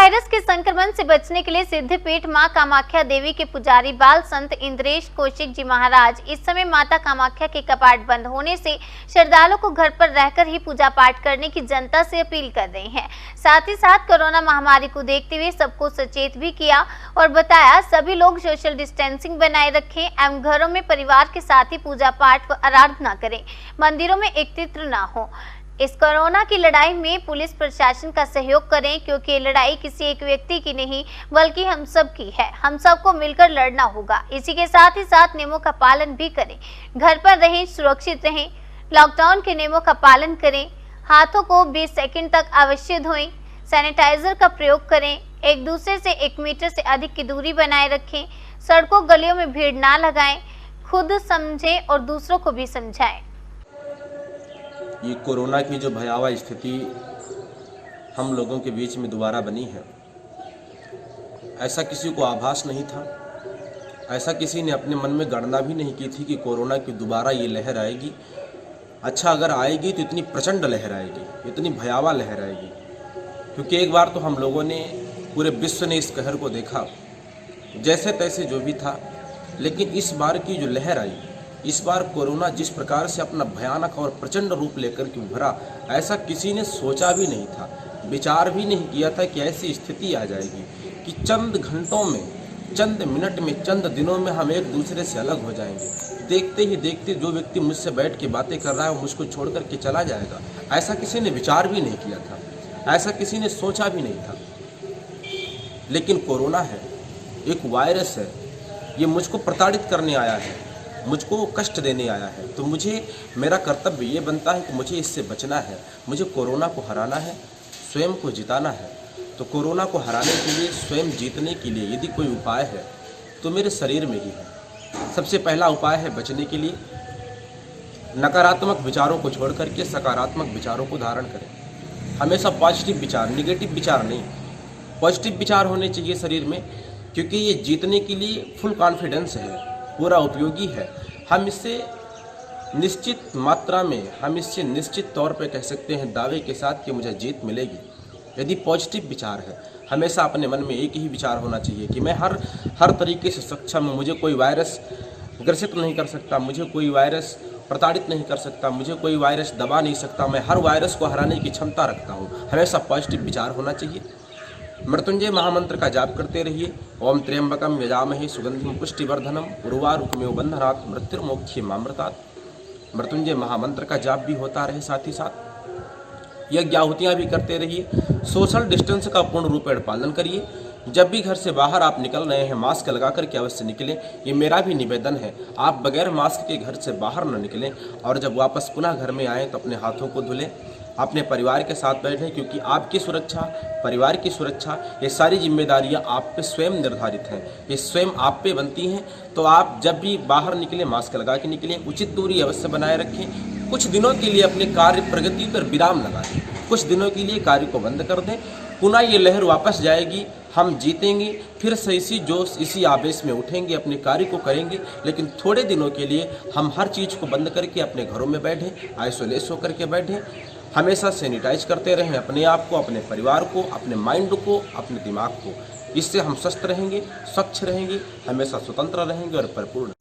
Virus के संक्रमण से बचने के लिए सिद्धपीठ मां कामाख्या देवी के पुजारी बाल संत इंद्रेश कौशिक जी महाराज इस समय माता कामाख्या के कपाट बंद होने से श्रद्धालुओं को घर पर रहकर ही पूजा पाठ करने की जनता से अपील कर रहे हैं। साथ ही साथ कोरोना महामारी को देखते हुए सबको सचेत भी किया और बताया सभी लोग सोशल डिस्टेंसिंग बनाए रखें एवं घरों में परिवार के साथ ही पूजा पाठ व आराधना करें, मंदिरों में एकत्रित न हो। इस कोरोना की लड़ाई में पुलिस प्रशासन का सहयोग करें क्योंकि ये लड़ाई किसी एक व्यक्ति की नहीं बल्कि हम सब की है। हम सबको मिलकर लड़ना होगा। इसी के साथ ही साथ नियमों का पालन भी करें, घर पर रहें, सुरक्षित रहें, लॉकडाउन के नियमों का पालन करें, हाथों को 20 सेकंड तक अवश्य धोएं, सैनिटाइजर का प्रयोग करें, एक दूसरे से 1 मीटर से अधिक की दूरी बनाए रखें, सड़कों गलियों में भीड़ ना लगाएं, खुद समझें और दूसरों को भी समझाएं। ये कोरोना की जो भयावह स्थिति हम लोगों के बीच में दोबारा बनी है, ऐसा किसी को आभास नहीं था। ऐसा किसी ने अपने मन में गणना भी नहीं की थी कि कोरोना की दोबारा ये लहर आएगी। अच्छा, अगर आएगी तो इतनी प्रचंड लहर आएगी, इतनी भयावह लहर आएगी, क्योंकि एक बार तो हम लोगों ने, पूरे विश्व ने इस कहर को देखा, जैसे तैसे जो भी था। लेकिन इस बार की जो लहर आई, इस बार कोरोना जिस प्रकार से अपना भयानक और प्रचंड रूप लेकर के उभरा, ऐसा किसी ने सोचा भी नहीं था, विचार भी नहीं किया था कि ऐसी स्थिति आ जाएगी कि चंद घंटों में, चंद मिनट में, चंद दिनों में हम एक दूसरे से अलग हो जाएंगे। देखते ही देखते जो व्यक्ति मुझसे बैठ के बातें कर रहा है वो मुझको छोड़ कर के चला जाएगा। ऐसा किसी ने विचार भी नहीं किया था, ऐसा किसी ने सोचा भी नहीं था। लेकिन कोरोना है, एक वायरस है, ये मुझको प्रताड़ित करने आया है, मुझको कष्ट देने आया है। तो मुझे, मेरा कर्तव्य ये बनता है कि मुझे इससे बचना है, मुझे कोरोना को हराना है, स्वयं को जिताना है। तो कोरोना को हराने के लिए, स्वयं जीतने के लिए यदि कोई उपाय है तो मेरे शरीर में ही है। सबसे पहला उपाय है बचने के लिए, नकारात्मक विचारों को छोड़ करके सकारात्मक विचारों को धारण करें। हमेशा पॉजिटिव विचार, निगेटिव विचार नहीं, पॉजिटिव विचार होने चाहिए शरीर में, क्योंकि ये जीतने के लिए फुल कॉन्फिडेंस है, पूरा उपयोगी है। हम इससे निश्चित मात्रा में, हम इससे निश्चित तौर पे कह सकते हैं दावे के साथ कि मुझे जीत मिलेगी, यदि पॉजिटिव विचार है। हमेशा अपने मन में एक ही विचार होना चाहिए कि मैं हर तरीके से सक्षम हूँ, मुझे कोई वायरस ग्रसित नहीं कर सकता, मुझे कोई वायरस प्रताड़ित नहीं कर सकता, मुझे कोई वायरस दबा नहीं सकता, मैं हर वायरस को हराने की क्षमता रखता हूँ। हमेशा पॉजिटिव विचार होना चाहिए। मृत्युंजय महामंत्र का जाप करते रहिए। ओम त्र्यंबकम यजामहे सुगंधिम पुष्टिवर्धनम उर्वारुकमेव बंधनात् मृत्युर्मोक्षयमामृतात्। मृत्युंजय महामंत्र का जाप भी होता रहे, साथ ही साथ यज्ञ आहुतियाँ भी करते रहिए। सोशल डिस्टेंस का पूर्ण रूपेण पालन करिए। जब भी घर से बाहर आप निकल रहे हैं, मास्क लगा करके अवश्य निकलें, ये मेरा भी निवेदन है। आप बगैर मास्क के घर से बाहर न निकलें और जब वापस पुनः घर में आएँ तो अपने हाथों को धुलें, अपने परिवार के साथ बैठें, क्योंकि आपकी सुरक्षा, परिवार की सुरक्षा, ये सारी जिम्मेदारियां आप पे स्वयं निर्धारित हैं, ये स्वयं आप पे बनती हैं। तो आप जब भी बाहर निकलें मास्क लगा के निकलें, उचित दूरी अवश्य बनाए रखें। कुछ दिनों के लिए अपने कार्य प्रगति पर विराम लगा दें, कुछ दिनों के लिए कार्य को बंद कर दें। पुनः ये लहर वापस जाएगी, हम जीतेंगे, फिर से इसी जोश, इसी आवेश में उठेंगे, अपने कार्य को करेंगे। लेकिन थोड़े दिनों के लिए हम हर चीज़ को बंद करके अपने घरों में बैठें, आइसोलेट होकर के बैठें। हमेशा सैनिटाइज करते रहें अपने आप को, अपने परिवार को, अपने माइंड को, अपने दिमाग को। इससे हम स्वस्थ रहेंगे, स्वच्छ रहेंगे, हमेशा स्वतंत्र रहेंगे और परिपूर्ण।